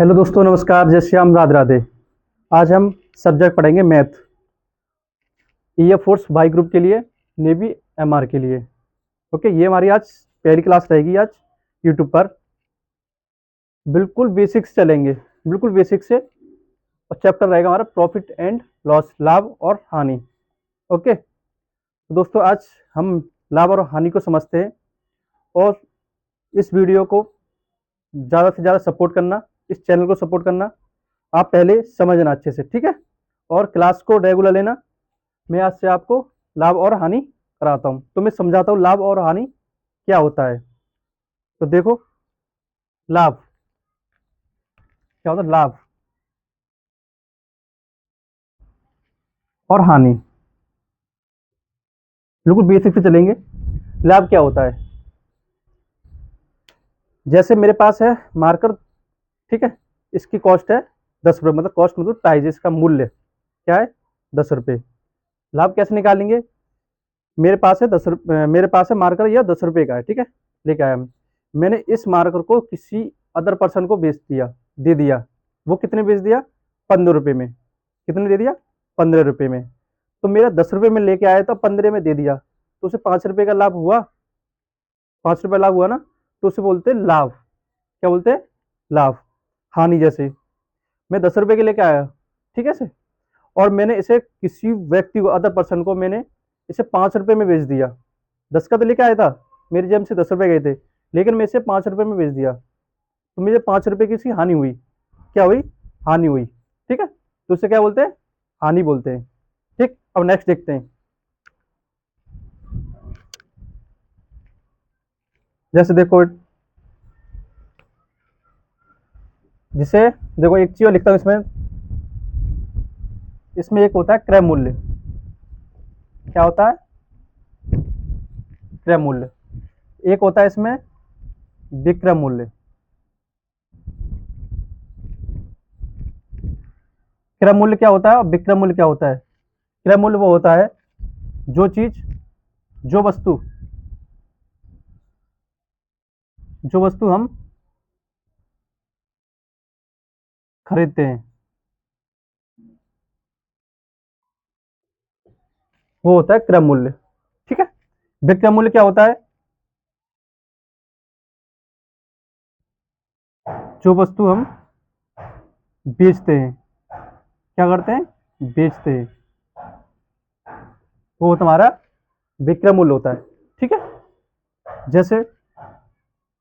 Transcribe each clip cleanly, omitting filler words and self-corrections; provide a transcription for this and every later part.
Hello दोस्तों, नमस्कार, जय श्री राम, राधे राधे। आज हम सब्जेक्ट पढ़ेंगे मैथ, एयरफोर्स वाई ग्रुप के लिए, नेवी एमआर के लिए। ओके, ये हमारी आज पहली क्लास रहेगी आज यूट्यूब पर। बिल्कुल बेसिक से चलेंगे, बिल्कुल बेसिक से। और चैप्टर रहेगा हमारा प्रॉफिट एंड लॉस, लाभ और हानि। ओके, तो दोस्तों आज हम लाभ और हानि को समझते हैं। और इस वीडियो को ज़्यादा से ज़्यादा सपोर्ट करना, इस चैनल को सपोर्ट करना। आप पहले समझना अच्छे से, ठीक है, और क्लास को रेगुलर लेना। मैं आज से आपको लाभ और हानि कराता हूं, तो मैं समझाता हूं लाभ और हानि क्या होता है। तो देखो, लाभ क्या होता है, लाभ और हानि बिल्कुल बेसिक से चलेंगे। लाभ क्या होता है, जैसे मेरे पास है मार्कर, ठीक है, इसकी कॉस्ट है 10 रुपये, मतलब कॉस्ट मतलब प्राइस, इसका मूल्य क्या है, 10 रुपये। लाभ कैसे निकालेंगे, मेरे पास है मेरे पास है मार्कर, यह 10 रुपये का है, ठीक है, लेके आया मैंने इस मार्कर को किसी अदर पर्सन को बेच दिया, दे दिया। वो कितने बेच दिया, 15 रुपये में। कितने दे दिया, 15 रुपये में। तो मेरा 10 रुपये में लेके आया था, 15 में दे दिया, तो उसे 5 रुपये का लाभ हुआ। 5 रुपये लाभ हुआ ना, तो उसे बोलते हैं लाभ। क्या बोलते हैं, लाभ। हानि जैसे मैं 10 रुपये के लेके आया, ठीक है से, और मैंने इसे किसी व्यक्ति को, अदर पर्सन को, मैंने इसे 5 रुपये में बेच दिया। 10 का तो लेके आया था, मेरी जेब से 10 रुपये गए थे, लेकिन मैं इसे 5 रुपये में बेच दिया, तो मुझे 5 रुपये की इसकी हानि हुई। क्या हुई, हानि हुई, ठीक है, तो उसे क्या बोलते हैं, हानि बोलते हैं। ठीक, अब नेक्स्ट देखते हैं। जैसे देखो, जिसे देखो एक चीज और लिखता हूं इसमें। इसमें एक होता है क्रय मूल्य। क्या होता है, क्रय मूल्य। एक होता है इसमें विक्रय मूल्य। क्रय मूल्य क्या होता है और विक्रय मूल्य क्या होता है। क्रय मूल्य वो होता है जो चीज, जो वस्तु, जो वस्तु हम खरीदते हैं, वो होता है क्रय मूल्य। ठीक है, विक्रय मूल्य क्या होता है, जो वस्तु हम बेचते हैं। क्या करते हैं, बेचते हैं, वो हमारा विक्रय मूल्य होता है। ठीक है, जैसे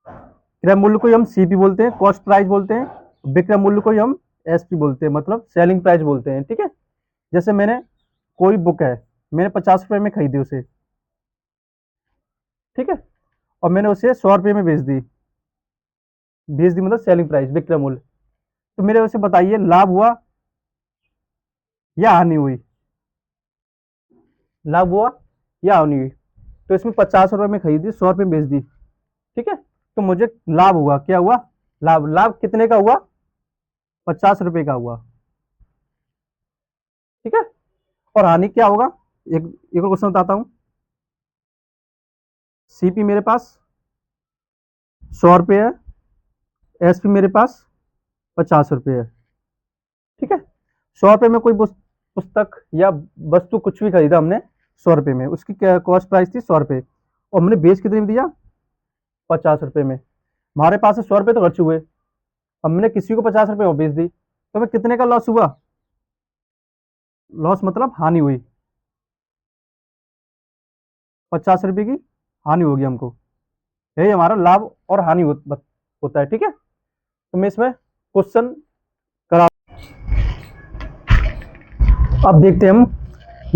क्रय मूल्य को ही हम सीपी बोलते हैं, कॉस्ट प्राइस बोलते हैं। विक्रय मूल्य को ही हम एसपी बोलते हैं, मतलब सेलिंग प्राइस बोलते हैं। ठीक है, जैसे मैंने कोई बुक है, मैंने 50 रुपए में खरीदी उसे, ठीक है, और मैंने उसे 100 रुपये में बेच दी। बेच दी मतलब सेलिंग प्राइस, विक्रय मूल्य। तो मेरे उसे बताइए, लाभ हुआ या हानि हुई। लाभ हुआ या हानि हुई, तो इसमें 50 रुपये में खरीदी, 100 रुपये में बेच दी, ठीक है, तो मुझे लाभ हुआ। क्या हुआ, लाभ। लाभ कितने का हुआ, 50 रुपये का हुआ, ठीक है। और हानि क्या होगा, एक और क्वेश्चन बताता हूं। सीपी मेरे पास 100 रुपये है, एसपी मेरे पास 50 रुपये है, ठीक है। 100 रुपये में कोई पुस्तक या वस्तु कुछ भी खरीदा हमने, 100 रुपये में, उसकी कॉस्ट प्राइस थी 100 रुपये, और हमने बेच कितने में दिया, 50 रुपये में। हमारे पास से 100 रुपये तो खर्च हुए, हमने किसी को 50 रुपये में बेच दी, तो हमें कितने का लॉस हुआ, लॉस मतलब हानि हुई। 50 रुपये की हानि होगी हमको। यही हमारा लाभ और हानि होता है, ठीक है। तो मैं इसमें क्वेश्चन करा, अब देखते हैं हम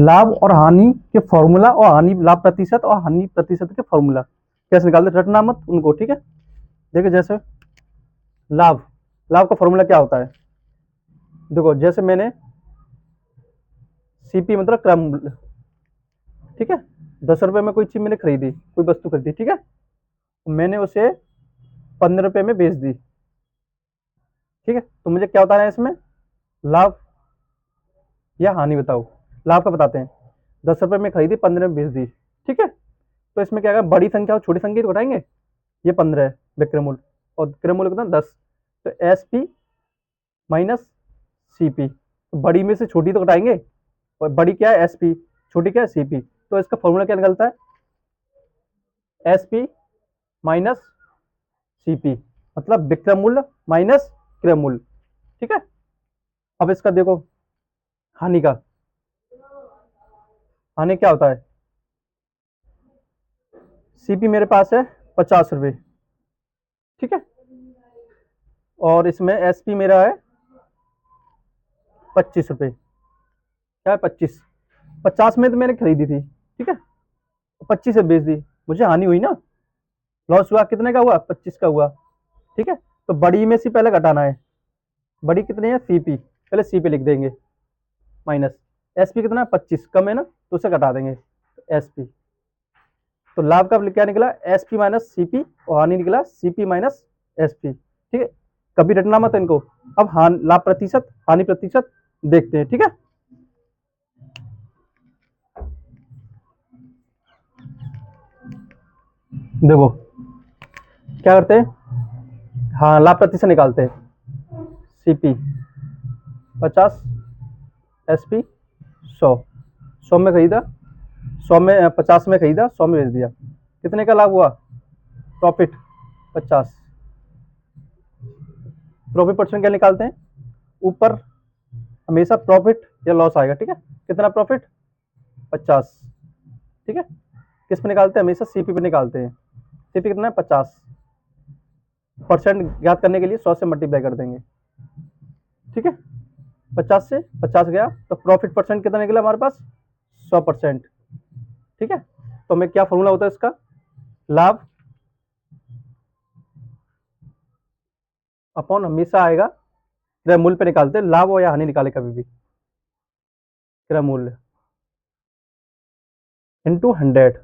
लाभ और हानि के फॉर्मूला, और हानि लाभ प्रतिशत और हानि प्रतिशत के फॉर्मूला कैसे निकालते, रटना मत उनको, ठीक है। देखिए, जैसे लाभ, लाभ का फॉर्मूला क्या होता है। देखो, जैसे मैंने सीपी मतलब क्रय मूल्य, ठीक है, 10 रुपये में कोई चीज मैंने खरीदी, कोई वस्तु खरीदी, ठीक है, मैंने उसे 15 रुपये में बेच दी, ठीक है, तो मुझे क्या बताना है इसमें, लाभ या हानि बताओ। लाभ का बताते हैं, 10 रुपये में खरीदी, 15 में बेच दी, ठीक है, तो इसमें क्या है, बड़ी संख्या और छोटी संख्या तो घटाएंगे। ये 15 है विक्रय मूल्य, और क्रय मूल्य कितना, 10। तो एस पी माइनस सीपी। बड़ी में से छोटी तो घटाएंगे, और बड़ी क्या है एसपी, छोटी क्या है सीपी। तो इसका फॉर्मूला क्या निकलता है, एसपी माइनस सीपी, मतलब विक्रय मूल्य माइनस क्रय मूल्य। ठीक है। अब इसका देखो हानि का, हानि क्या होता है, सीपी मेरे पास है 50 रुपये, ठीक है, और इसमें एसपी मेरा है 25 रुपये। क्या है 25, 50 में तो मैंने खरीदी थी, ठीक है, 25 से बेच दी, मुझे हानि हुई ना, लॉस हुआ, कितने का हुआ, 25 का हुआ। ठीक है। तो बड़ी में से पहले घटाना है, बड़ी कितनी है सीपी, पहले सीपी लिख देंगे, माइनस एसपी कितना है 25, कम है ना, तो उसे घटा देंगे एसपी। तो लाभ का क्या निकला, एसपी माइनस सीपी, और हानि निकला सीपी माइनस एसपी। ठीक है, कभी रटना मत इनको। अब लाभ प्रतिशत हानि प्रतिशत देखते हैं। ठीक है, देखो क्या करते हैं, हाँ लाभ प्रतिशत निकालते हैं, सीपी 50, एसपी 100, 100 में खरीदा, 100 में 50 में खरीदा, 100 में बेच दिया, कितने का लाभ हुआ, प्रॉफिट 50। प्रॉफिट परसेंट क्या निकालते हैं, ऊपर हमेशा प्रॉफिट या लॉस आएगा। ठीक है, कितना प्रॉफिट 50। ठीक है, किस पे निकालते हैं, हमेशा सीपी पे निकालते हैं। सीपी कितना है 50, परसेंट ज्ञात करने के लिए 100 से मल्टीप्लाई कर देंगे। ठीक है, 50 से 50 गया, तो प्रॉफिट परसेंट कितना निकला हमारे पास, 100%। ठीक है, तो हमें क्या फॉर्मूला होता है इसका, लाभ अपॉन हमेशा आएगा क्रय मूल्य पे निकालते हैं, लाभ हो या हानि निकाले कभी भी, क्रय मूल्य इंटू 100।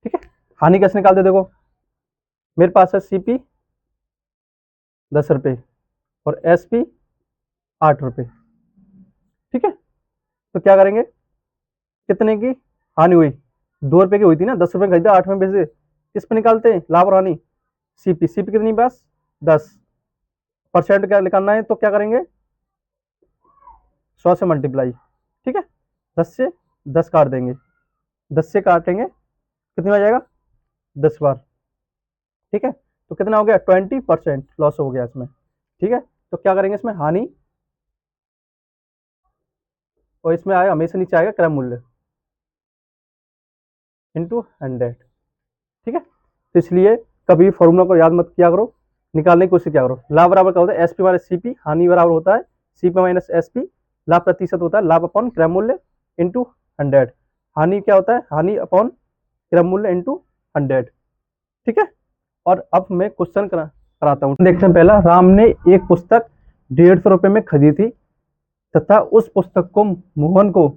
ठीक है, हानि कैसे निकालते, देखो मेरे पास है सीपी 10 रुपये और एसपी 8 रुपये। ठीक है, तो क्या करेंगे, कितने की हानि हुई, 2 रुपये की हुई थी ना, 10 रुपये खरीदा, 8 में बेच दे, किस पे निकालते हैं लाभ और हानि, सीपी, सीपी कितनी बस 10, परसेंट क्या निकालना है, तो क्या करेंगे 100 से मल्टीप्लाई। ठीक है, 10 से 10 काट देंगे, 10 से काटेंगे कितनी बार जाएगा, 10 बार। ठीक है, तो कितना हो गया 20% लॉस हो गया इसमें। ठीक है, तो क्या करेंगे इसमें हानि, और इसमें आएगा हमेशा नीचे आएगा क्रय मूल्य इंटू 100। ठीक है, तो इसलिए कभी फॉर्मूला को याद मत किया करो, निकालने की कोशिश किया करो। लाभ बराबर क्या होता है, एसपी माइनस सीपी, हानि बराबर होता है सीपी माइनस एसपी, लाभ प्रतिशत होता है लाभ अपॉन क्रय मूल्य इंटू 100, हानि क्या होता है, हानि अपॉन क्रय मूल्य इंटू 100। ठीक है, और अब मैं क्वेश्चन कराता हूँ। देखते हैं, पहला, राम ने एक पुस्तक 150 रुपये में खरीदी थी तथा उस पुस्तक को मोहन को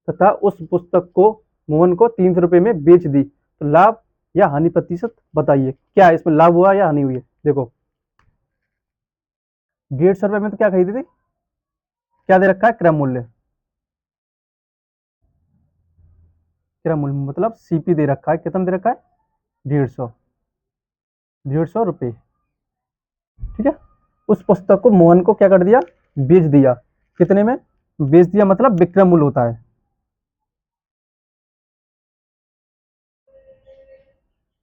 तथा उस पुस्तक को मोहन को 300 रुपये में बेच दी, तो लाभ या हानि प्रतिशत बताइए, क्या है इसमें लाभ हुआ या हानि हुई है। देखो 150 रुपये में तो क्या खरीदी थी, क्या दे रखा है, क्रय मूल्य, क्रय मूल्य मतलब सीपी दे रखा है, कितना दे रखा है 150, 150 रुपये। ठीक है, उस पुस्तक को मोहन को क्या कर दिया, बेच दिया, कितने में बेच दिया, मतलब विक्रय मूल्य होता है,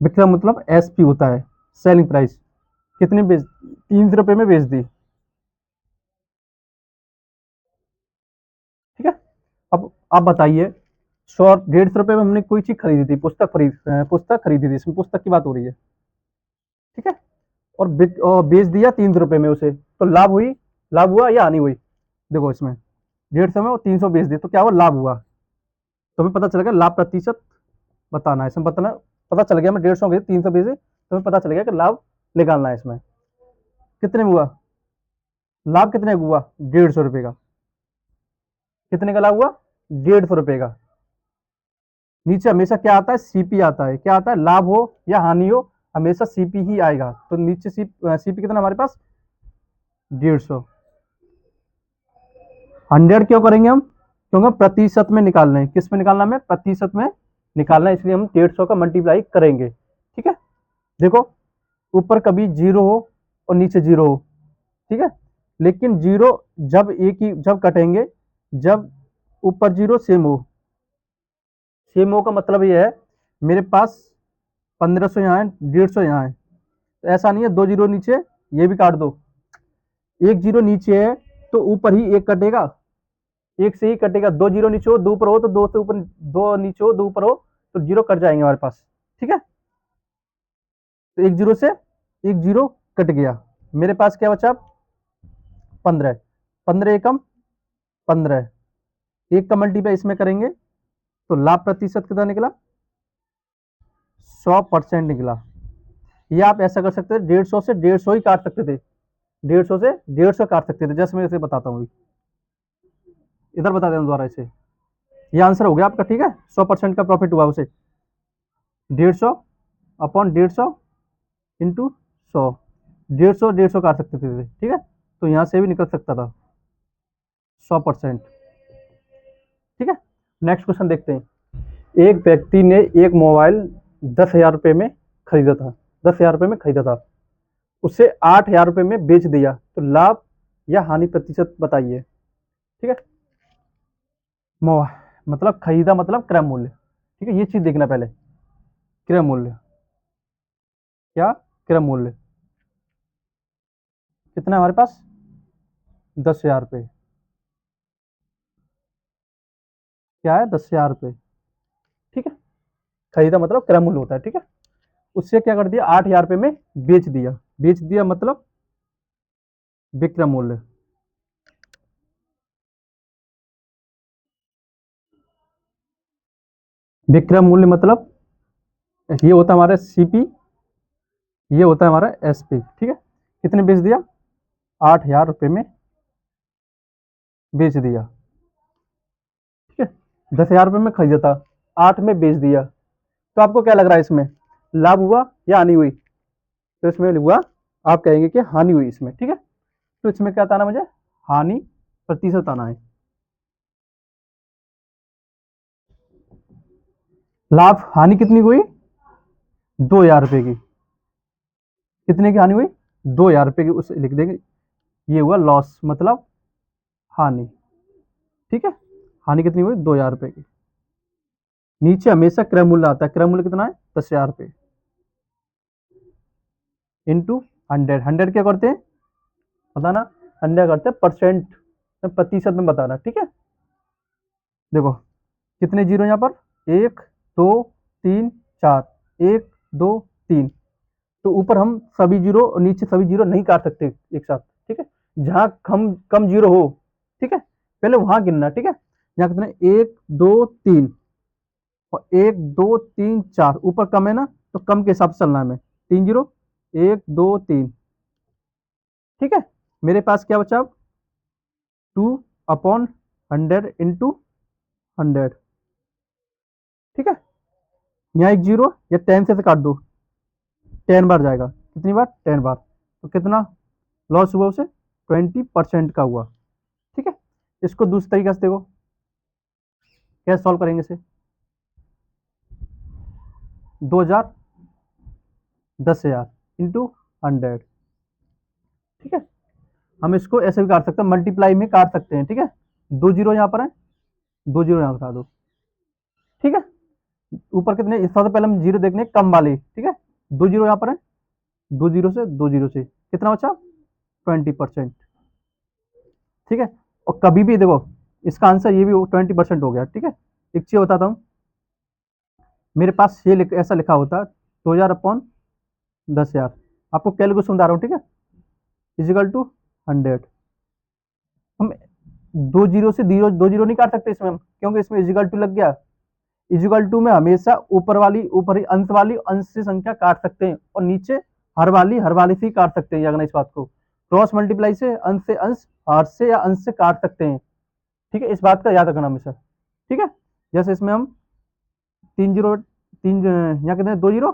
विक्रय मतलब एसपी होता है, सेलिंग प्राइस, कितने बेच, 300 रुपये में बेच दी। ठीक है, अब आप बताइए, 150 रुपये में हमने कोई चीज खरीदी थी, पुस्तक खरीदी थी, इसमें पुस्तक की बात हो रही है। ठीक है, और बेच दिया 300 रुपये में उसे, तो लाभ हुआ या हानि हुई, देखो इसमें 150 में और 300 बेच दिए, तो क्या हुआ, लाभ हुआ। तो हमें पता चल गया लाभ प्रतिशत बताना है इसमें, पता चल गया, मैं 150 बेचे 300 बेचे, तो हमें पता चल गया कि लाभ निकालना है इसमें, कितने में हुआ, लाभ कितने का हुआ 150 रुपये का, कितने का लाभ हुआ 150 रुपये का। नीचे हमेशा क्या आता है, सीपी आता है, क्या आता है, लाभ हो या हानि हो हमेशा सीपी ही आएगा, तो नीचे सीपी कितना हमारे पास 150। 100 क्यों करेंगे हम, क्योंकि प्रतिशत में निकालना है, किस में निकालना है, प्रतिशत में निकालना है, इसलिए हम 150 का मल्टीप्लाई करेंगे। ठीक है, देखो ऊपर कभी जीरो हो और नीचे जीरो हो, ठीक है, लेकिन जीरो जब एक ही जब कटेंगे, जब ऊपर जीरो सेम हो का मतलब ये है मेरे पास 1500 यहाँ है, 150 यहाँ है, तो ऐसा नहीं है दो जीरो नीचे ये भी काट दो, एक जीरो नीचे है तो ऊपर ही एक कटेगा, एक से ही कटेगा, दो जीरो नीचे हो दो ऊपर हो तो दो से ऊपर, दो नीचे हो दो ऊपर हो तो जीरो कट जाएंगे हमारे पास। ठीक है, तो एक जीरो से एक जीरो कट गया, मेरे पास क्या बचा 15, 15 एकम 15, एक का मल्टीप्लाई इसमें करेंगे तो लाभ प्रतिशत कितना निकला 100% निकला। ये आप ऐसा कर सकते थे 150 से 150 ही काट सकते थे, 150 से 150 काट सकते थे, जैसे मैं इसे बताता हूँ, इधर बता दें दोबारा इसे, ये आंसर हो गया आपका। ठीक है, 100% का प्रॉफिट हुआ उसे, 150 अपॉन 150 इंटू 100, 150 150 काट सकते थे। ठीक है, तो यहाँ से भी निकल सकता था 100%। ठीक है, नेक्स्ट क्वेश्चन देखते हैं। एक व्यक्ति ने एक मोबाइल 10,000 रुपये में खरीदा था, 10,000 रुपये में खरीदा था, उसे 8,000 रुपये में बेच दिया, तो लाभ या हानि प्रतिशत बताइए। ठीक है, मतलब खरीदा मतलब क्रय मूल्य। ठीक है, ये चीज देखना पहले, क्रय मूल्य क्या, क्रय मूल्य कितना है हमारे पास 10,000 रुपये, क्या है 10,000 रुपये। ठीक है, खरीदा मतलब क्रय मूल्य होता है। ठीक है, उससे क्या कर दिया 8,000 रुपये में बेच दिया, बेच दिया मतलब विक्रय मूल्य। विक्रय मूल्य मतलब ये होता है हमारा सीपी, ये होता है हमारा एसपी। ठीक है, कितने बेच दिया 8,000 रुपये में बेच दिया। ठीक है, 10,000 रुपये में खरीदा था, 8 में बेच दिया, तो आपको क्या लग रहा है इसमें लाभ हुआ या हानि हुई, तो इसमें हुआ, आप कहेंगे कि हानि हुई इसमें। ठीक है, तो इसमें क्या बताना मुझे, हानि प्रतिशत आना है। लाभ हानि कितनी हुई 2,000 रुपये की, कितने की हानि हुई 2,000 रुपये की, उसे लिख देंगे, ये हुआ लॉस मतलब हानि। ठीक है, हानि कितनी हुई 2,000 रुपये की। नीचे हमेशा क्रय मूल्य आता है, क्रय मूल्य कितना है 10,000 रुपये इंटू 100, 100 क्या करते हैं बताना, 100 करते हैं परसेंट में, प्रतिशत में बताना। ठीक है, देखो कितने जीरो यहाँ पर, एक दो तीन चार, एक दो तीन, तो ऊपर हम सभी जीरो और नीचे सभी जीरो नहीं काट सकते एक साथ। ठीक है, जहां कम कम जीरो हो, ठीक है, पहले वहां गिनना। ठीक है, यहाँ कितने एक दो तीन, और एक दो तीन चार, ऊपर कम है ना तो कम के हिसाब से चलना है हमें, तीन जीरो एक दो तीन। ठीक है, मेरे पास क्या बचा 2/100 इंटू 100। ठीक है, यहाँ एक जीरो या 10 से काट दो, 10 बार जाएगा, कितनी बार 10 बार, तो कितना लॉस हुआ उसे 20% का हुआ। ठीक है, इसको दूसरे तरीके से देखो, कैसे सॉल्व करेंगे इसे, 2,000 10,000 इंटू 100। ठीक है, हम इसको ऐसे भी काट सकते हैं, मल्टीप्लाई में काट सकते हैं। ठीक है, दो जीरो यहाँ पर है, दो जीरो यहाँ बता दो। ठीक है, ऊपर कितने, सबसे पहले हम जीरो देखने कम वाले। ठीक है, दो जीरो यहाँ पर है, दो जीरो से कितना बचा 20%। ठीक है, और कभी भी देखो इसका आंसर ये भी 20% हो गया। ठीक है, एक चीज बताता हूँ, मेरे पास ये ऐसा लिखा होता 2,000/10,000, आपको कैलकुलेशन बता रहा हूँ। ठीक है, इजिकल टू 100, हम दो जीरो से दो जीरो नहीं काट सकते इसमें हम, क्योंकि इसमें इजिकल टू लग गया। इजिकल टू में हमेशा ऊपर अंश वाली अंश से संख्या काट सकते हैं, और नीचे हर वाली से ही काट सकते हैं, अगर इस बात को क्रॉस मल्टीप्लाई से अंश, हार से या अंश से काट सकते हैं। ठीक है, इस बात का याद रखना हमेशा। ठीक है, जैसे इसमें हम तीन जीरो तीन यहाँ कितने दो जीरो,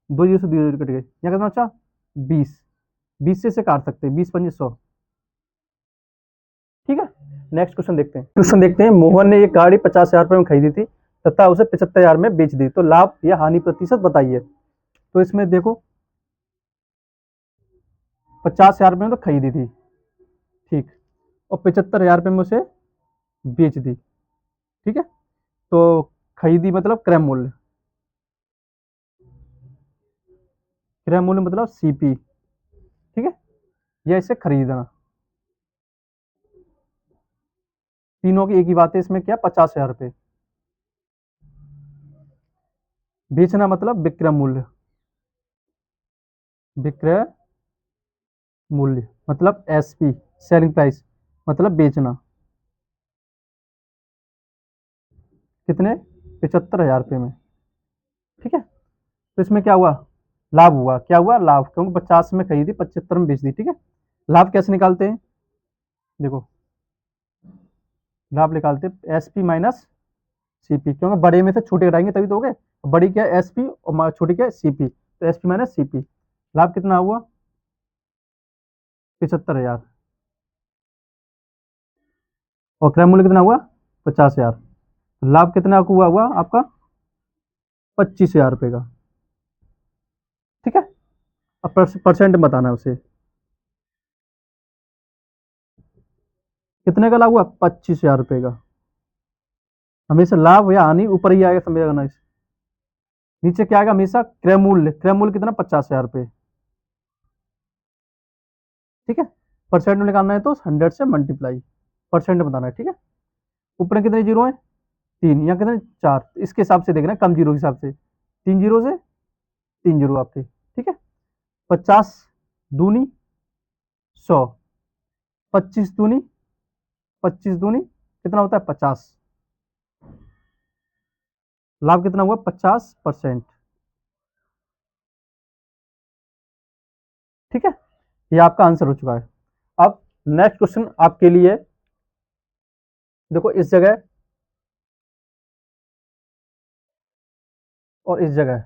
दो जीरो से दो जीरो कट गए, यहाँ कितना अच्छा 20, 20 से काट सकते हैं, 20×5 = 100। ठीक है, नेक्स्ट क्वेश्चन देखते हैं। क्वेश्चन देखते हैं, मोहन ने एक गाड़ी 50,000 रुपये में खरीदी थी तथा उसे 75,000 में बेच दी, तो लाभ या हानि प्रतिशत बताइए। तो इसमें देखो 50,000 रुपये में तो खरीदी थी, ठीक, और 75,000 रुपये में उसे बेच दी, ठीक है। तो खरीदी मतलब क्रय मूल्य, क्रय मूल्य मतलब सीपी, ठीक है, या इसे खरीदना, तीनों की एक ही बात है इसमें, क्या 50,000 रुपये। बेचना मतलब विक्रय मूल्य, विक्रय मूल्य मतलब एसपी, सेलिंग प्राइस, मतलब बेचना, कितने, 75,000 रुपये में, ठीक है। तो इसमें क्या हुआ, लाभ हुआ, क्या हुआ लाभ, क्योंकि 50 में खरीदी 75 में बेच दी, ठीक है। लाभ कैसे निकालते हैं, देखो लाभ निकालते एस पी माइनस सीपी, क्योंकि बड़े में से छोटे घटाएंगे तभी तो हो गए, बड़ी क्या है एस पी और छोटी क्या है सीपी, तो एस पी माइनस सीपी। लाभ कितना हुआ, 75,000, और क्रय मूल्य कितना हुआ, 50,000। लाभ कितना हुआ हुआ आपका, 25,000 रुपये का, ठीक है। अब परसेंट बताना है उसे, कितने का लाभ हुआ, 25,000 रुपये का। हमेशा लाभ या हानि ऊपर ही आएगा, समझ ना इसे, नीचे क्या आएगा हमेशा क्रय मूल्य, क्रय मूल्य कितना, 50,000 रुपये, ठीक है। परसेंट में निकालना है तो 100 से मल्टीप्लाई, परसेंट बताना है, ठीक है। ऊपर कितने जीरो है, तीन, यहाँ कितने, चार, इसके हिसाब से देखना कम जीरो के हिसाब से, तीन जीरो से, तीन जीरो आपके, ठीक है। 50 दूनी 100, 25 दूनी, 25 दूनी कितना होता है 50, लाभ कितना हुआ 50%, ठीक है। ये आपका आंसर हो चुका है। अब नेक्स्ट क्वेश्चन आपके लिए, देखो इस जगह और इस जगह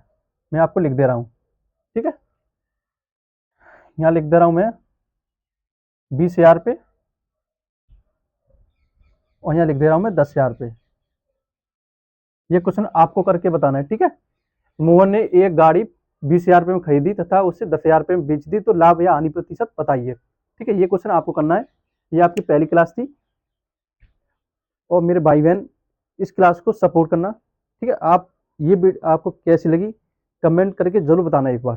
मैं आपको लिख दे रहा हूं, ठीक है। यहां लिख दे रहा हूं मैं 20,000 रुपये, और यहां लिख दे रहा हूं मैं 10,000 रुपये। ये क्वेश्चन आपको करके बताना है, ठीक है। मोहन ने एक गाड़ी 20,000 रुपये में खरीदी तथा उसे 10,000 रुपये में बेच दी, तो लाभ या हानि प्रतिशत बताइए, ठीक है। ये क्वेश्चन आपको करना है। ये आपकी पहली क्लास थी, और मेरे भाई बहन इस क्लास को सपोर्ट करना, ठीक है। आप ये आपको कैसी लगी कमेंट करके जरूर बताना एक बार,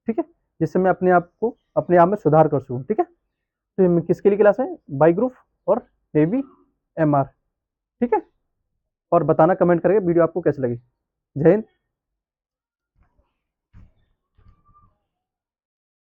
ठीक है, जिससे मैं अपने आप को अपने आप में सुधार कर सकूँ, ठीक है। तो ये किसके लिए क्लास है, बाई ग्रुप और नेवी एम आर, ठीक है। और बताना कमेंट करके वीडियो आपको कैसी लगी। जय हिंद।